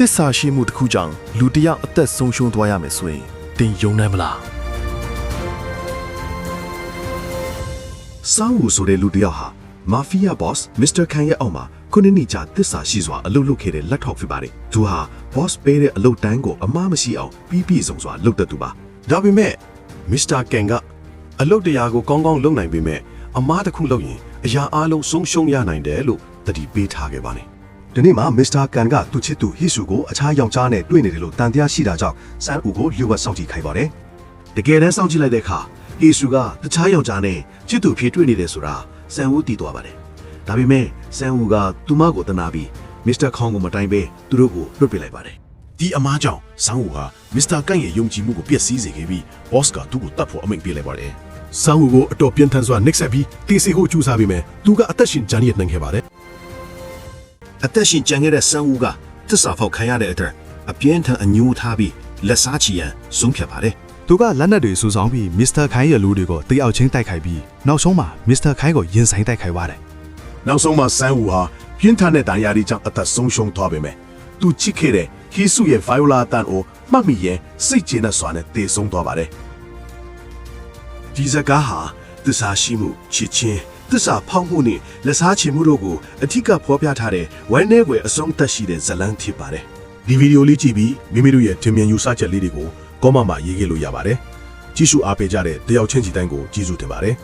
တစ္ဆာရှိမှုတစ်ခုကြောင့်လူတစ်ယောက်အသက်ဆုံးရှုံးသွားရမယ်ဆိုရင်တင်ယုံနိုင်မလား စောင်းဦးဆိုတဲ့လူတစ်ယောက်ဟာမာဖီးယား boss Mr. Khan ရဲ့အောက်မှာခုနှစ်နှစ်ကြာတစ္ဆာရှိစွာအလုပ်လုပ်ခဲ့တဲ့လက်ထောက်ဖြစ်ပါတယ်သူဟာ boss ပေးတဲ့အလုပ်တိုင်းကိုအမှားမရှိအောင်ပြီးစုံစွာလုပ်တတ်သူပါဒါပေမဲ့ Mr. Khan ကအလုပ်တရားကိုကောင်းကောင်းလုပ်နိုင်ပေမဲ့အမားတစ်ခုလုပ်ရင်အရာအလုံးဆုံးရှုံးရနိုင်တယ်လို့တတိပေးထားခဲ့ပါတယ်ဒီနေ့မှာ Mr. Khan ကသူ့ချစ်သူဟိဆူကိုအခြားယောက်ျားနဲ့တွေ့နေတယ်လို့တန်တရားရှိတာကြောင့်စန်းဦးကိုလျှို့ဝှက်စောင့်ကြည့်ခိုင်းပါတယ်တကယ်တမ်းစောင့်ကြည့်လိုက်တဲ့အခါဟိဆူကတခြားယောက်ျားနဲ့ချစ်သူဖြစ်တွေ့နေတယ်ဆိုတာစန်းဦးတည်သွားပါတယ်ဒါပေမဲ့စန်းဦးကသူမကိုတနာပြီး Mr. Khan ကိုမတိုင်ပဲသူတို့ကိုလွှတ်ပစ်လိုက်ပါတယ်ဒီအမားကြောင့်စန်းဦးဟာ Mr. Khan ရဲ့ယုံကြည်မှုကိုပျက်စီးစေခဲ့ပြီး boss ကသူ့ကိုတတ်ဖို့အမိန့်ပေးလိုက်ပါတယ်စန်းဦးကိုအတော်ပြင်းထန်စွာနှိပ်စက်ပြီးတေးစီကိုကျူးစားပြီးမယ်သူကအသက်ရှင်ကြံရည်နိုင်ခဲ့ပါတယ်အသက်ရှင်ကြံခဲ့တဲ့စန်းဦးကသစ္စာဖောက်ခံရတဲ့အတွက်အပြင်းထန်အညိုးထားပြီးလက်စားချီရန်ဆုံးဖြတ်ပါတယ်သူကလက်နက်တွေစူဆောင်းပြီးမစ္စတာခိုင်းရဲ့လူတွေကိုတယောက်ချင်းတိုက်ခိုက်ပြီးနောက်ဆုံးမှာမစ္စတာခိုင်းကိုရင်ဆိုင်တိုက်ခိုက်သွားတယ် နောက်ဆုံးမှာစန်းဦးဟာပြင်းထန်တဲ့ဒဏ်ရာတွေကြောင့်အသက်ဆုံးရှုံးသွားပေမဲ့သူချစ်ခဲ့တဲ့ဟီဆူရဲ့ Viola တန်ကိုမှတ်မိရင်စိတ်ကျေနပ်စွာနဲ့တည်ဆုံးသွားပါတယ်ဒီစကားဟာသစ္စာရှိမှုချစ်ချင်းသစ္စာဖောက်မှုနဲ့လက်စားချေမှုတို့ကိုအထက်ကဖော်ပြထားတဲ့ဝိုင်းနေွယ်အဆုံးသတ်ရှိတဲ့ဇလန်းဖြစ်ပါတယ်ဒီဗီဒီယိုလေးကြည့်ပြီးမိမိတို့ရဲ့ထင်မြင်ယူဆချက်လေးတွေကိုကောမန့်မှာရေးခဲ့လို့ရပါတယ်ကြည့်ရှုအားပေးကြတဲ့တယောက်ချင်းစီတိုင်းကိုကျေးဇူးတင်ပါတယ်